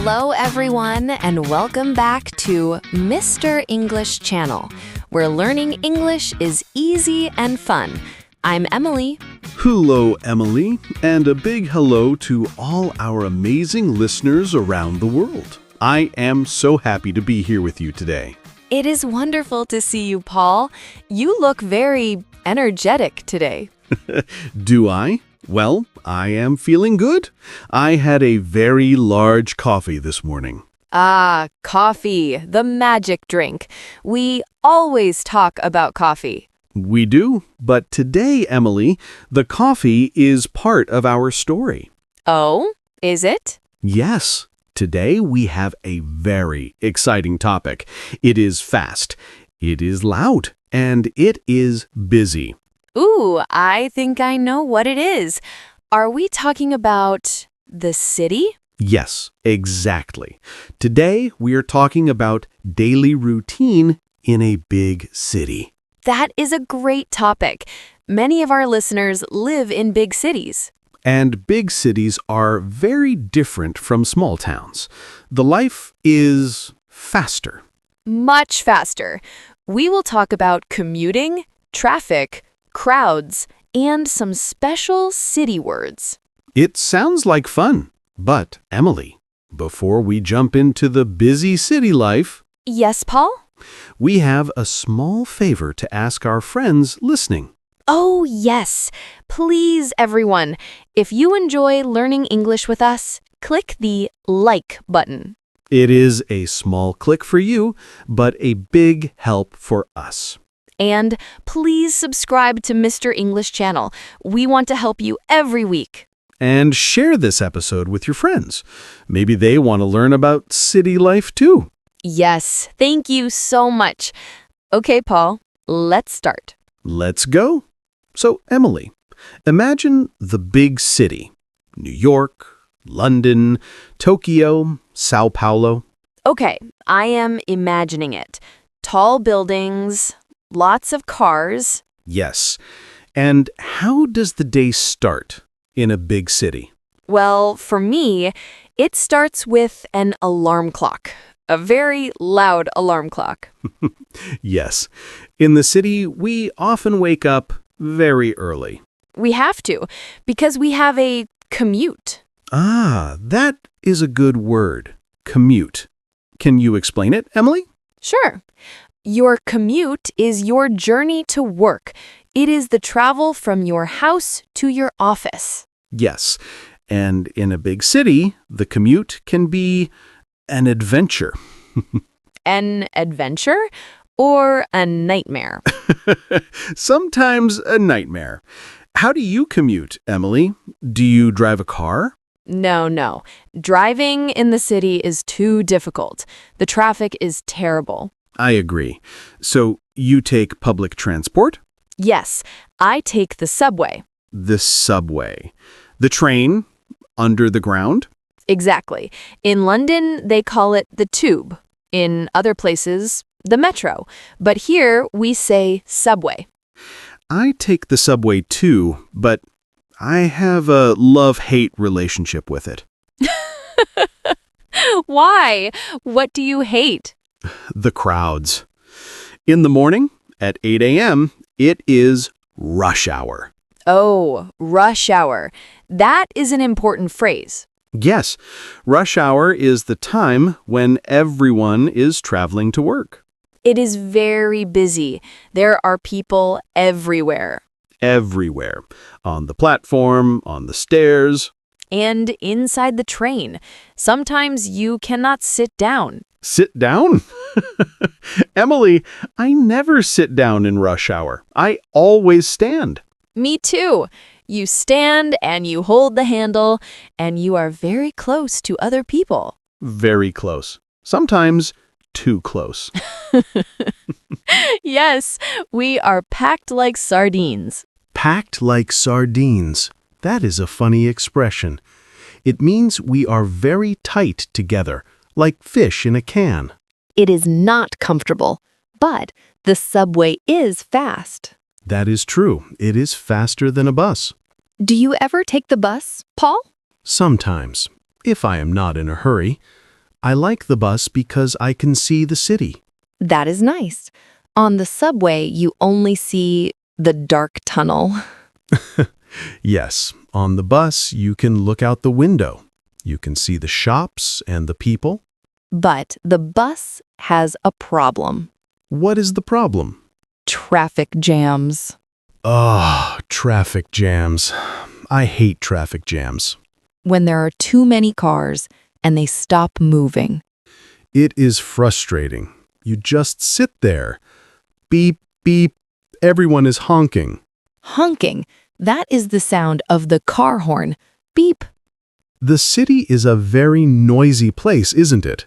Hello, everyone, and welcome back to Mr. English Channel, where learning English is easy and fun. I'm Emily. Hello, Emily, and a big hello to all our amazing listeners around the world. I am so happy to be here with you today. It is wonderful to see you, Paul. You look very energetic today. Do I? Well, I am feeling good. I had a very large coffee this morning. Ah, coffee, the magic drink. We always talk about coffee. We do, but today, Emily, the coffee is part of our story. Oh, is it? Yes, today we have a very exciting topic. It is fast, it is loud, and it is busy. Ooh, I think I know what it is. Are we talking about the city? Yes, exactly. Today we are talking about daily routine in a big city. That is a great topic. Many of our listeners live in big cities. And big cities are very different from small towns. The life is faster. Much faster. We will talk about commuting, traffic, crowds, and some special city words. It sounds like fun, but Emily, before we jump into the busy city life, Yes, Paul? we have a small favor to ask our friends listening. Oh, yes. Please, everyone, if you enjoy learning English with us, click the like button. It is a small click for you, but a big help for us. And please subscribe to Mr. English Channel. We want to help you every week. And share this episode with your friends. Maybe they want to learn about city life too. Yes, thank you so much. Okay, Paul, let's start. Let's go. So, Emily, imagine the big city. New York, London, Tokyo, Sao Paulo. Okay, I am imagining it. Tall buildings, lots of cars. Yes. And how does the day start in a big city? Well, for me, it starts with an alarm clock. A very loud alarm clock. Yes. In the city, we often wake up very early. We have to, because we have a commute. Ah, that is a good word. Commute. Can you explain it, Emily? Sure. Your commute is your journey to work. It is the travel from your house to your office. Yes. And in a big city, the commute can be an adventure. An adventure or a nightmare? Sometimes a nightmare. How do you commute, Emily? Do you drive a car? No. Driving in the city is too difficult. The traffic is terrible. I agree. So you take public transport? Yes, I take the subway. The subway. The train? Under the ground? Exactly. In London, they call it the tube. In other places, the metro. But here, we say subway. I take the subway too, but I have a love-hate relationship with it. Why? What do you hate? The crowds. In the morning, at 8 a.m., it is rush hour. Oh, rush hour. That is an important phrase. Yes, rush hour is the time when everyone is traveling to work. It is very busy. There are people everywhere. Everywhere. On the platform, on the stairs. And inside the train. Sometimes you cannot sit down. Sit down? Emily, I never sit down in rush hour. I always stand. Me too. You stand and you hold the handle, and you are very close to other people. Very close. Sometimes too close. Yes, we are packed like sardines. Packed like sardines. That is a funny expression. It means we are very tight together, like fish in a can. It is not comfortable, but the subway is fast. That is true. It is faster than a bus. Do you ever take the bus, Paul? Sometimes, if I am not in a hurry. I like the bus because I can see the city. That is nice. On the subway, you only see the dark tunnel. Yes, on the bus, you can look out the window. You can see the shops and the people. But the bus has a problem. What is the problem? Traffic jams. Traffic jams. I hate traffic jams. When there are too many cars and they stop moving. It is frustrating. You just sit there. Beep, beep. Everyone is honking. Honking. That is the sound of the car horn. Beep. The city is a very noisy place, isn't it?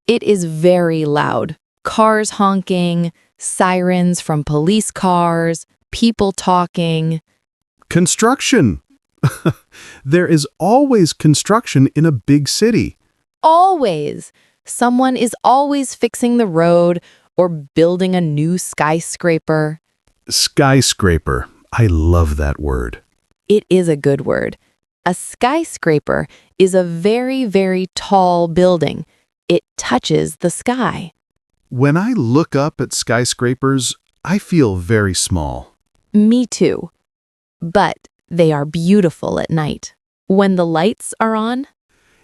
It is very loud. Cars honking, sirens from police cars, people talking. Construction. There is always construction in a big city. Always. Someone is always fixing the road or building a new skyscraper. Skyscraper. I love that word. It is a good word. A skyscraper is a very, very tall building. It touches the sky. When I look up at skyscrapers, I feel very small. Me too. But they are beautiful at night. When the lights are on,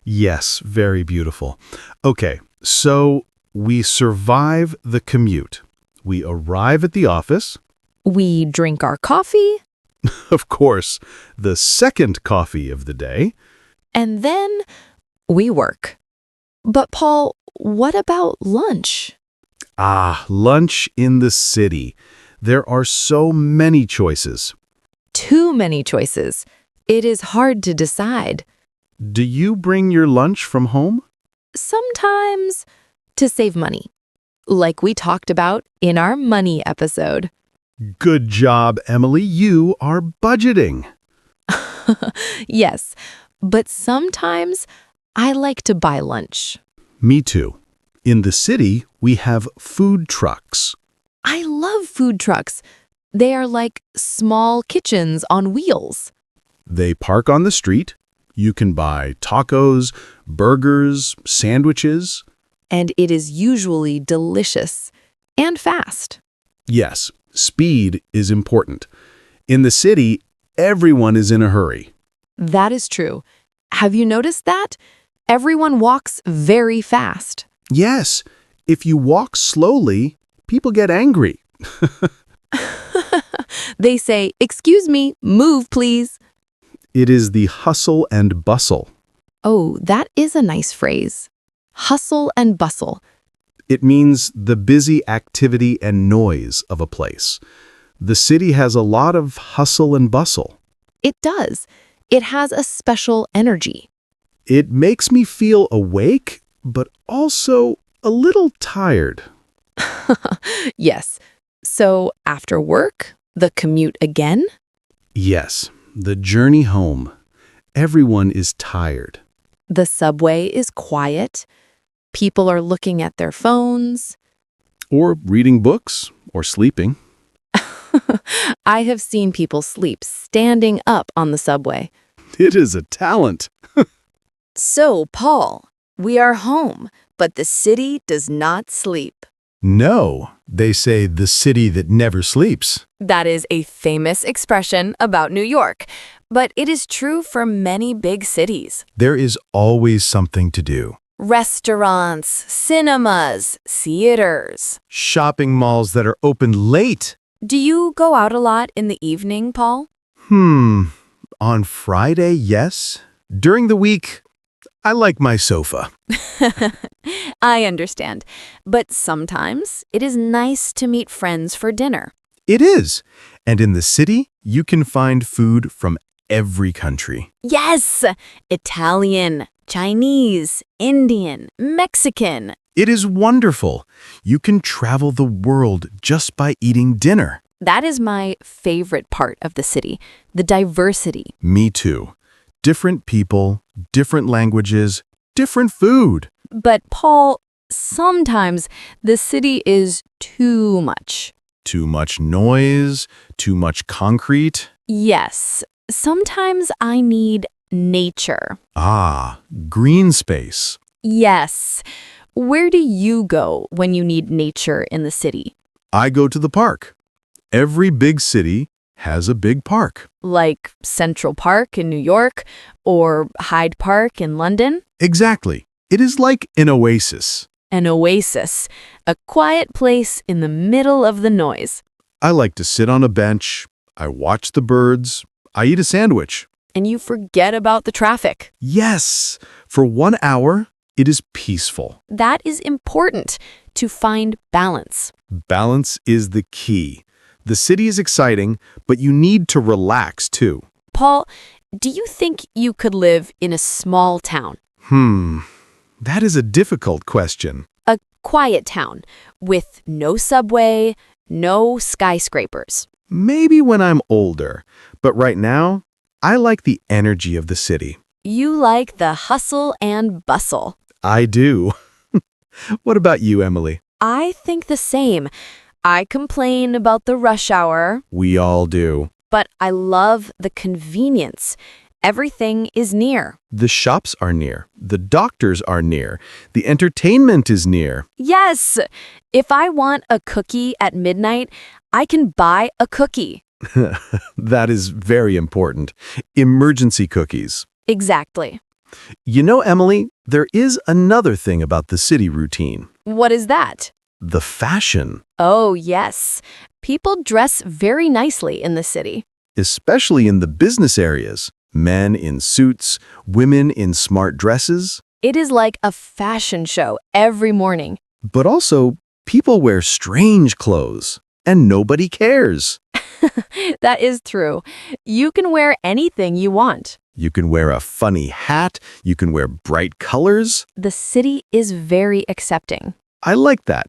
Yes, very beautiful. Okay, so we survive the commute. We arrive at the office. we drink our coffee, Of course, the second coffee of the day. and then we work. But Paul, what about lunch? Lunch in the city. There are so many choices. Too many choices. It is hard to decide. Do you bring your lunch from home? Sometimes to save money, like we talked about in our money episode. Good job, Emily. You are budgeting. Yes, but sometimes I like to buy lunch. Me too. In the city, we have food trucks. I love food trucks. They are like small kitchens on wheels. They park on the street. You can buy tacos, burgers, sandwiches. And it is usually delicious and fast. Yes, speed is important. In the city, everyone is in a hurry. That is true. Have you noticed that? Everyone walks very fast. Yes, if you walk slowly, people get angry. They say, "Excuse me, move please." It is the hustle and bustle. Oh, that is a nice phrase. Hustle and bustle. It means the busy activity and noise of a place. The city has a lot of hustle and bustle. It does. It has a special energy. It makes me feel awake, but also a little tired. Yes. So after work, the commute again? Yes, the journey home. Everyone is tired. The subway is quiet. People are looking at their phones. Or reading books, or sleeping. I have seen people sleep standing up on the subway. It is a talent. So, Paul, we are home, but the city does not sleep. No, they say the city that never sleeps. That is a famous expression about New York, but it is true for many big cities. There is always something to do. Restaurants, cinemas, theaters. Shopping malls that are open late. Do you go out a lot in the evening, Paul? On Friday, yes. During the week, I like my sofa. I understand, but sometimes it is nice to meet friends for dinner. It is. And in the city, you can find food from every country. Yes! Italian, Chinese, Indian, Mexican. It is wonderful. You can travel the world just by eating dinner. That is my favorite part of the city, the diversity. Me too. Different people, different languages, different food. But Paul, sometimes the city is too much. Too much noise, too much concrete. Yes, sometimes I need nature. Green space. Yes. Where do you go when you need nature in the city? I go to the park. Every big city has a big park. Like Central Park in New York or Hyde Park in London? Exactly. It is like an oasis. An oasis, a quiet place in the middle of the noise. I like to sit on a bench. I watch the birds. I eat a sandwich. And you forget about the traffic. Yes, for 1 hour, it is peaceful. That is important to find balance. Balance is the key. The city is exciting, but you need to relax too. Paul, do you think you could live in a small town? That is a difficult question. A quiet town with no subway, no skyscrapers. Maybe when I'm older, but right now, I like the energy of the city. You like the hustle and bustle. I do. What about you, Emily? I think the same. I complain about the rush hour, We all do. but I love the convenience. Everything is near. The shops are near. The doctors are near. The entertainment is near. Yes! If I want a cookie at midnight, I can buy a cookie. That is very important. Emergency cookies. Exactly. You know, Emily, there is another thing about the city routine. What is that? The fashion, Oh, yes. People dress very nicely in the city. especially in the business areas. Men in suits, women in smart dresses. It is like a fashion show every morning. But also, people wear strange clothes, and nobody cares. That is true. You can wear anything you want. You can wear a funny hat, you can wear bright colors. The city is very accepting. I like that.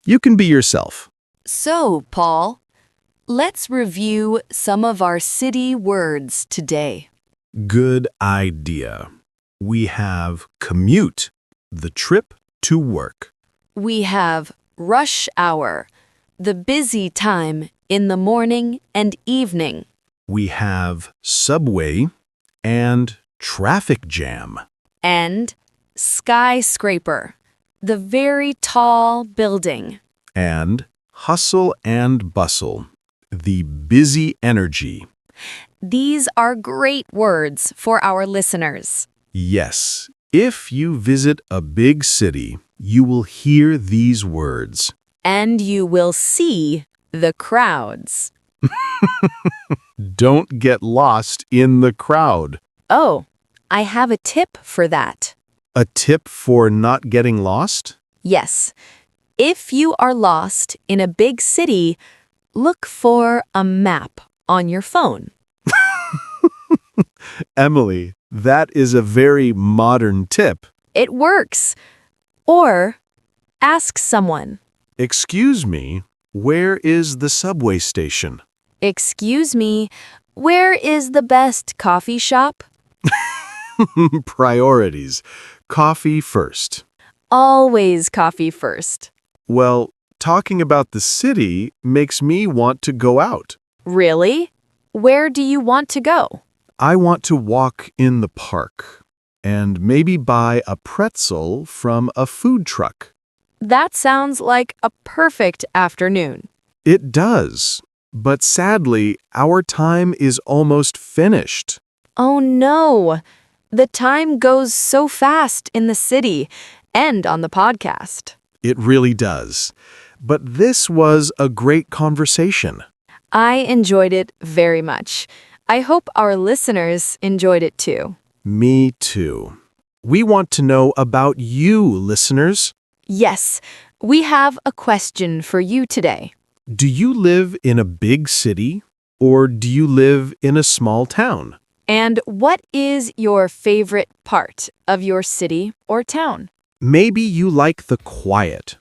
You can be yourself. So, Paul, let's review some of our city words today. Good idea. We have commute, the trip to work. We have rush hour, the busy time in the morning and evening. We have subway and traffic jam. And skyscraper, the very tall building. And hustle and bustle, the busy energy. These are great words for our listeners. Yes, if you visit a big city, you will hear these words. And you will see the crowds. Don't get lost in the crowd. Oh, I have a tip for that. A tip for not getting lost? Yes, if you are lost in a big city, look for a map on your phone. Emily, that is a very modern tip. It works. Or ask someone, Excuse me, where is the subway station? "Excuse me, where is the best coffee shop?" Priorities. Coffee first. Always coffee first. Well, talking about the city makes me want to go out. Really? Where do you want to go? I want to walk in the park and maybe buy a pretzel from a food truck. That sounds like a perfect afternoon. It does, but sadly, our time is almost finished. Oh no! The time goes so fast in the city and on the podcast. It really does. But this was a great conversation. I enjoyed it very much. I hope our listeners enjoyed it too. Me too. We want to know about you, listeners. Yes, we have a question for you today. Do you live in a big city or do you live in a small town? And what is your favorite part of your city or town? Maybe you like the quiet.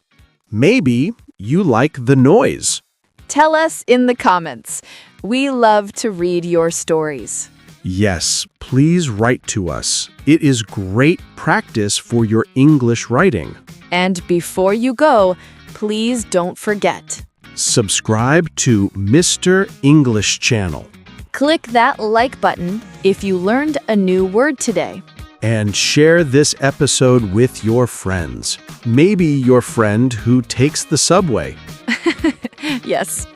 Maybe you like the noise. Tell us in the comments. We love to read your stories. Yes, please write to us. It is great practice for your English writing. And before you go, please don't forget. Subscribe to Mr. English Channel. Click that like button if you learned a new word today. And share this episode with your friends. Maybe your friend who takes the subway. Yes.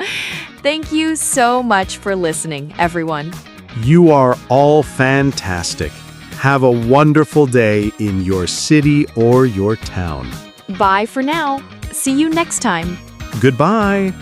Thank you so much for listening, everyone. You are all fantastic. Have a wonderful day in your city or your town. Bye for now. See you next time. Goodbye.